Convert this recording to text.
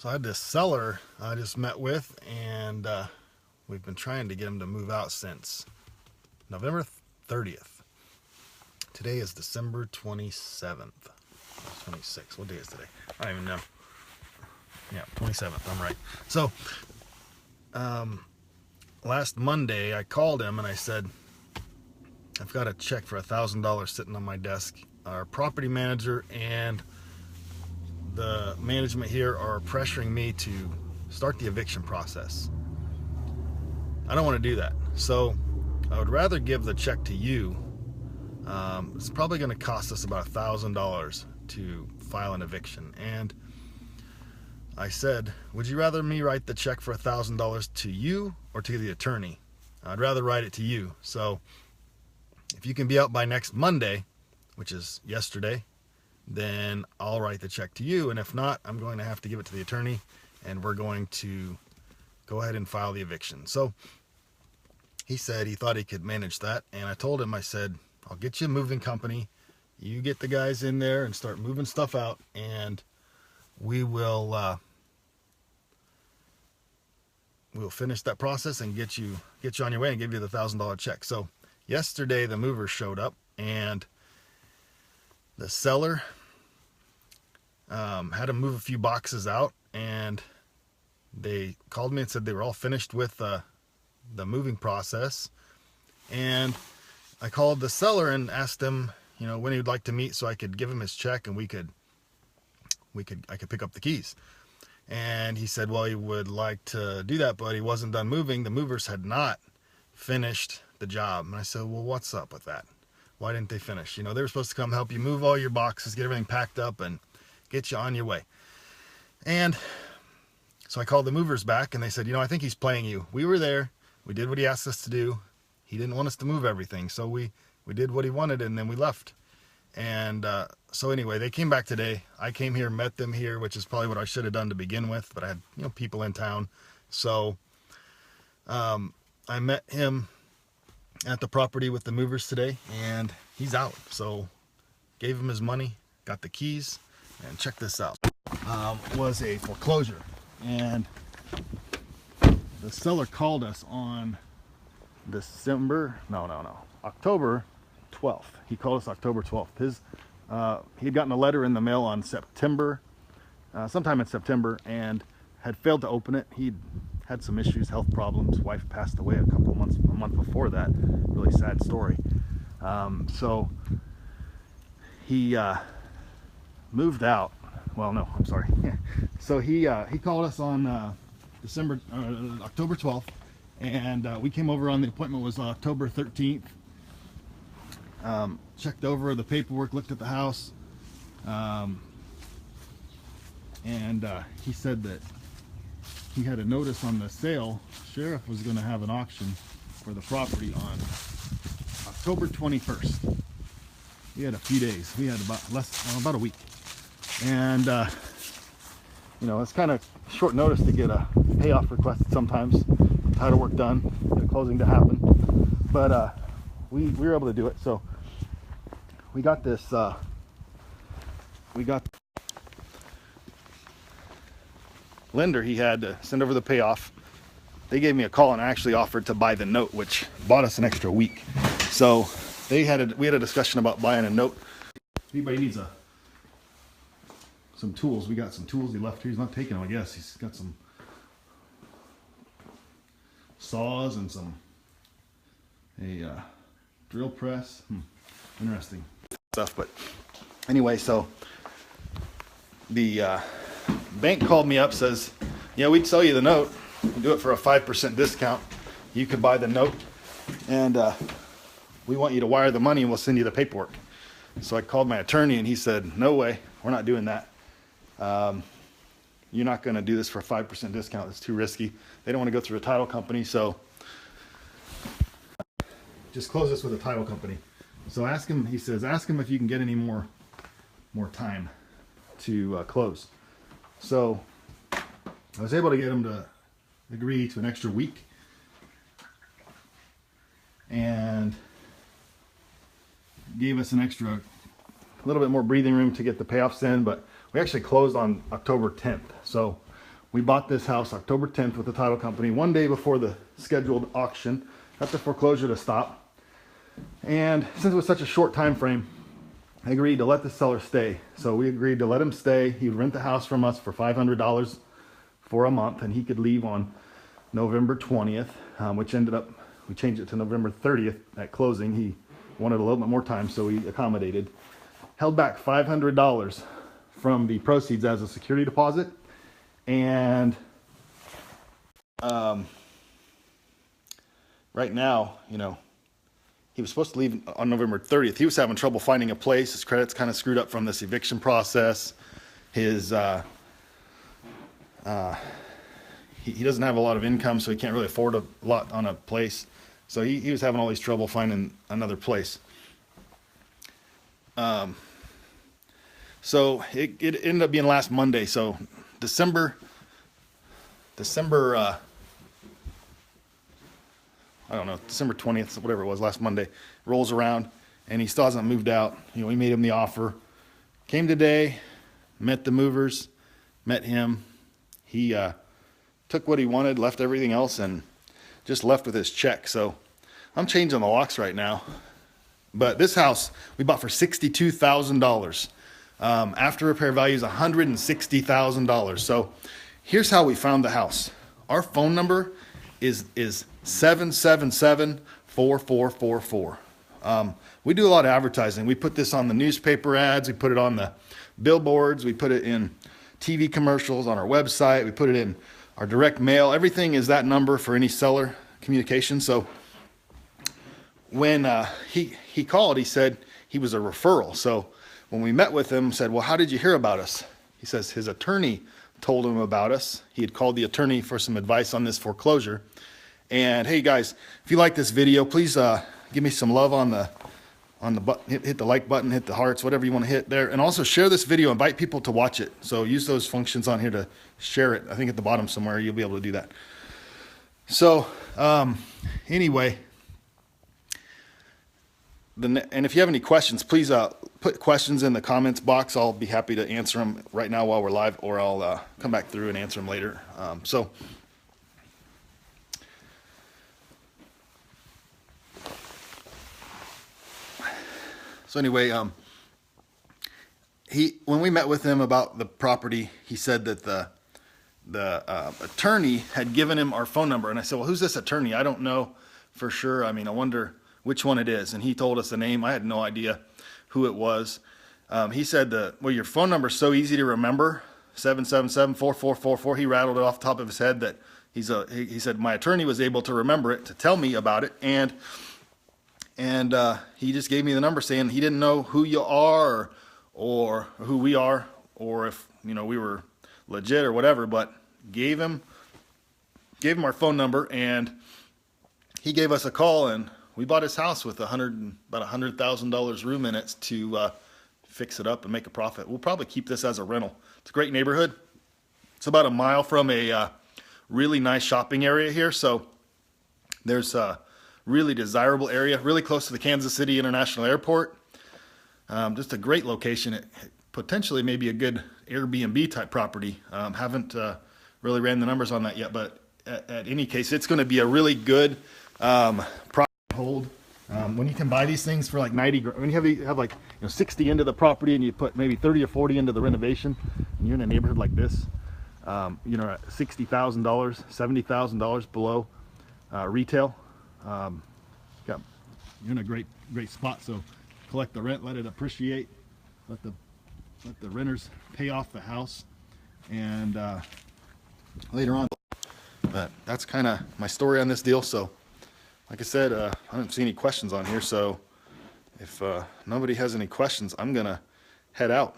So I had this seller I just met with, and we've been trying to get him to move out since November 30th. Today is December 27th. 26th. What day is today? I don't even know. Yeah, 27th. I'm right. So, last Monday I called him and I said, I've got a check for $1,000 sitting on my desk. Our property manager and the management here are pressuring me to start the eviction process. I don't want to do that. So I would rather give the check to you. It's probably going to cost us about $1,000 to file an eviction. And I said, would you rather me write the check for $1,000 to you or to the attorney? I'd rather write it to you. So if you can be out by next Monday, which is yesterday, then I'll write the check to you. And if not, I'm going to have to give it to the attorney, and we're going to go ahead and file the eviction. So he said he thought he could manage that. And I told him, I said, I'll get you a moving company. You get the guys in there and start moving stuff out, and we will we'll finish that process and get you on your way and give you the $1,000 check. So yesterday the movers showed up, and the seller had to move a few boxes out, and they called me and said they were all finished with the moving process. And I called the seller and asked him, when he would like to meet so I could give him his check and I could pick up the keys. And he said, well, he would like to do that, but he wasn't done moving. The movers had not finished the job. And I said, well, what's up with that? Why didn't they finish? They were supposed to come help you move all your boxes, get everything packed up, and get you on your way. And so I called the movers back, and they said, I think he's playing you. We were there. We did what he asked us to do. He didn't want us to move everything. So we did what he wanted, and then we left. And so anyway, they came back today. I came here, met them here, which is probably what I should have done to begin with, but I had, people in town. So I met him at the property with the movers today, and he's out. So gave him his money, got the keys, and check this out. Was a foreclosure, and the seller called us on October 12th. He called us October 12th. He had gotten a letter in the mail on sometime in September, and had failed to open it. He'd had some issues, health problems. Wife passed away a month before that. Really sad story. So he moved out. Well, no, I'm sorry. So he called us on October 12th, and we came over on the appointment was October 13th. Checked over the paperwork, looked at the house, and he said that he had a notice on the sale. Sheriff was going to have an auction for the property on October 21st. We had a few days. We had about a week, and it's kind of short notice to get a payoff requested sometimes. Title work done, get a closing to happen, but we were able to do it. So we got this. Lender, he had to send over the payoff. They gave me a call and actually offered to buy the note, which bought us an extra week. So we had a discussion about buying a note. If anybody needs some tools, we got some tools he left here. He's not taking them, I guess. He's got some saws and a drill press. Interesting stuff. But anyway, so the bank called me up, says, we'd sell you the note. We'd do it for a 5% discount. You could buy the note, and we want you to wire the money, and we'll send you the paperwork. So I called my attorney, and he said, no way, we're not doing that. You're not going to do this for a 5% discount. It's too risky. They don't want to go through a title company, so just close this with a title company. So ask him, he says, ask him if you can get any more time to close. So I was able to get him to agree to an extra week, and gave us a little bit more breathing room to get the payoffs in. But we actually closed on October 10th. So We bought this house October 10th with the title company, one day before the scheduled auction. Got the foreclosure to stop. And since it was such a short time frame, I agreed to let the seller stay. So we agreed to let him stay. He would rent the house from us for $500 for a month, and he could leave on November 20th, which ended up, we changed it to November 30th at closing. He wanted a little bit more time, so we accommodated. Held back $500 from the proceeds as a security deposit. And right now, you know, he was supposed to leave on November 30th. He was having trouble finding a place. His credit's kind of screwed up from this eviction process. His he doesn't have a lot of income, so he can't really afford a lot on a place. So he was having all these trouble finding another place. So it ended up being last Monday. So December I don't know, December 20th, whatever it was, last Monday, rolls around, and he still hasn't moved out. You know, we made him the offer. Came today, met the movers, met him. He took what he wanted, left everything else, and just left with his check. So I'm changing the locks right now. But this house we bought for $62,000. After repair value is $160,000. So here's how we found the house. Our phone number is 777-4444. We do a lot of advertising. We put this on the newspaper ads. We put it on the billboards. We put it in TV commercials on our website. We put it in our direct mail. Everything is that number for any seller communication. So when he called, he said he was a referral. So when we met with him, said, well, how did you hear about us? He says his attorney told him about us. He had called the attorney for some advice on this foreclosure. And hey guys, if you like this video, please give me some love on the button, hit the like button, hit the hearts, whatever you want to hit there. And also share this video, invite people to watch it. So use those functions on here to share it. I think at the bottom somewhere you'll be able to do that. So anyway, and if you have any questions, please put questions in the comments box. I'll be happy to answer them right now while we're live, or I'll come back through and answer them later. So anyway, when we met with him about the property, he said that the attorney had given him our phone number. And I said, well, who's this attorney? I don't know for sure. I mean, I wonder which one it is. And he told us the name. I had no idea who it was. He said well, your phone number is so easy to remember, 777-4444. He rattled it off the top of his head that he said my attorney was able to remember it, to tell me about it. And he just gave me the number saying he didn't know who you are or who we are, or if, you know, we were legit or whatever, but gave him our phone number, and he gave us a call, and we bought his house with about $100,000 room in it to fix it up and make a profit. We'll probably keep this as a rental. It's a great neighborhood. It's about a mile from a really nice shopping area here. So there's a really desirable area, really close to the Kansas City International Airport. Just a great location. It potentially maybe a good Airbnb type property. Haven't really ran the numbers on that yet, but at any case, it's going to be a really good property hold. When you can buy these things for like 90, when you have like 60 into the property, and you put maybe 30 or 40 into the renovation, and you're in a neighborhood like this, at $60,000, $70,000 below retail, you're in a great spot. So collect the rent, let it appreciate, let the renters pay off the house, and later on. But that's kind of my story on this deal. So like I said, I don't see any questions on here, so if nobody has any questions, I'm gonna head out.